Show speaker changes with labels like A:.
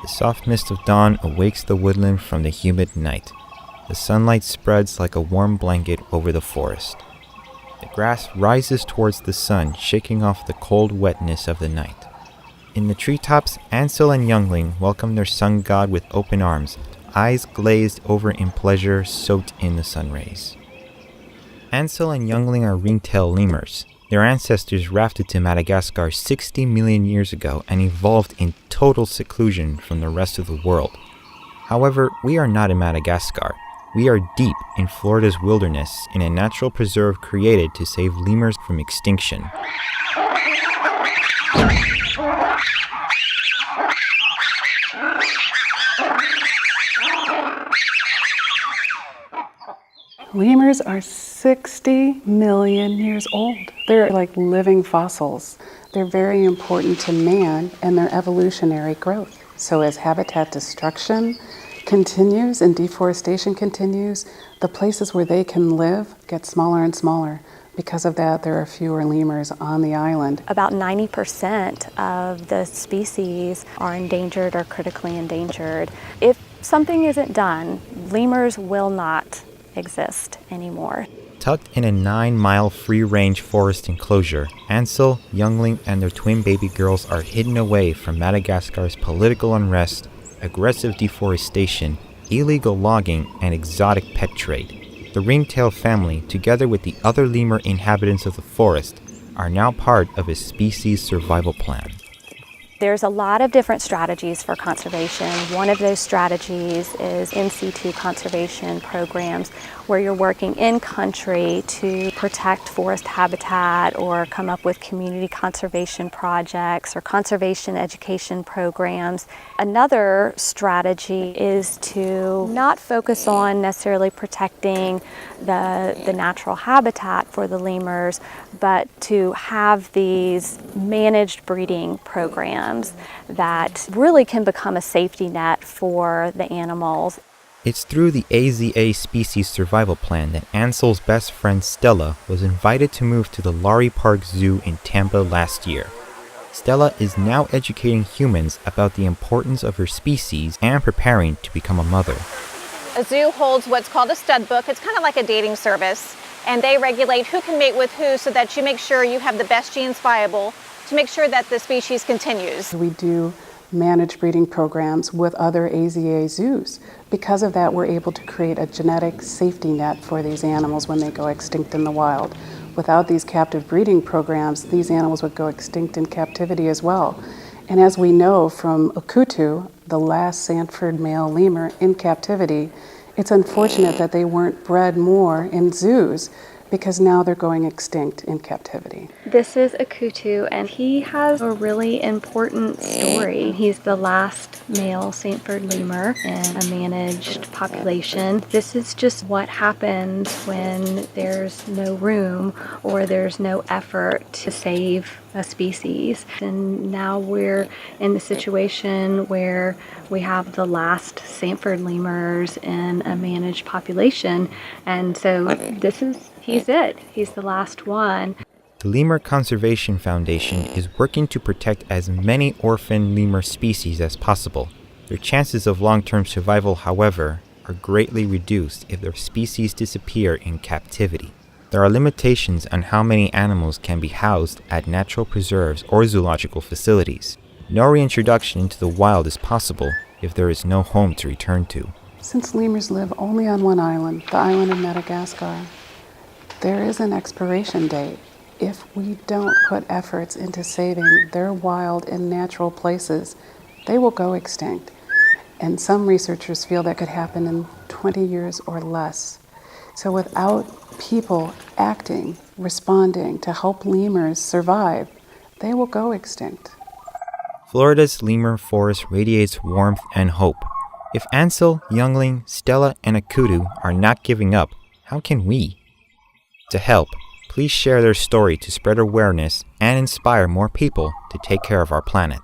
A: The soft mist of dawn awakes the woodland from the humid night. The sunlight spreads like a warm blanket over the forest. The grass rises towards the sun, shaking off the cold wetness of the night. In the treetops, Ansell and Yungling welcome their sun god with open arms, eyes glazed over in pleasure soaked in the sun rays. Ansell and Yungling are ringtail lemurs. Their ancestors rafted to Madagascar 60 million years ago and evolved in total seclusion from the rest of the world. However, we are not in Madagascar. We are deep in Florida's wilderness in a natural preserve created to save lemurs from extinction.
B: Lemurs are 60 million years old. They're like living fossils. They're very important to man and their evolutionary growth. So as habitat destruction continues and deforestation continues, the places where they can live get smaller and smaller. Because of that, there are fewer lemurs on the island.
C: About 90% of the species are endangered or critically endangered. If something isn't done, lemurs will not exist anymore.
A: Tucked in a 9-mile free-range forest enclosure, Ansell, Yungling, and their twin baby girls are hidden away from Madagascar's political unrest, aggressive deforestation, illegal logging, and exotic pet trade. The ringtail family, together with the other lemur inhabitants of the forest, are now part of a species survival plan.
C: There's a lot of different strategies for conservation. One of those strategies is in situ conservation programs, where you're working in country to protect forest habitat or come up with community conservation projects or conservation education programs. Another strategy is to not focus on necessarily protecting the natural habitat for the lemurs, but to have these managed breeding programs that really can become a safety net for the animals.
A: It's through the AZA Species Survival Plan that Ansell's best friend Stella was invited to move to the Laurie Park Zoo in Tampa last year. Stella is now educating humans about the importance of her species and preparing to become a mother.
D: A zoo holds what's called a stud book. It's kind of like a dating service, and they regulate who can mate with who so that you make sure you have the best genes viable to make sure that the species continues.
B: We do managed breeding programs with other AZA zoos. Because of that, we're able to create a genetic safety net for these animals when they go extinct in the wild. Without these captive breeding programs, these animals would go extinct in captivity as well. And as we know from Ikoto, the last Stanford male lemur in captivity, it's unfortunate that they weren't bred more in zoos, because now they're going extinct in captivity.
C: This is Ikoto, and he has a really important story. He's the last male Stanford lemur in a managed population. This is just what happens when there's no room or there's no effort to save a species. And now we're in the situation where we have the last Stanford lemurs in a managed population, and so he's it. He's the last one.
A: The Lemur Conservation Foundation is working to protect as many orphan lemur species as possible. Their chances of long-term survival, however, are greatly reduced if their species disappear in captivity. There are limitations on how many animals can be housed at natural preserves or zoological facilities. No reintroduction into the wild is possible if there is no home to return to.
B: Since lemurs live only on one island, the island of Madagascar, there is an expiration date. If we don't put efforts into saving their wild and natural places, they will go extinct. And some researchers feel that could happen in 20 years or less. So without people acting, responding to help lemurs survive, they will go extinct.
A: Florida's lemur forest radiates warmth and hope. If Ansell, Yungling, Stella, and Ikoto are not giving up, how can we? To help, please share their story to spread awareness and inspire more people to take care of our planet.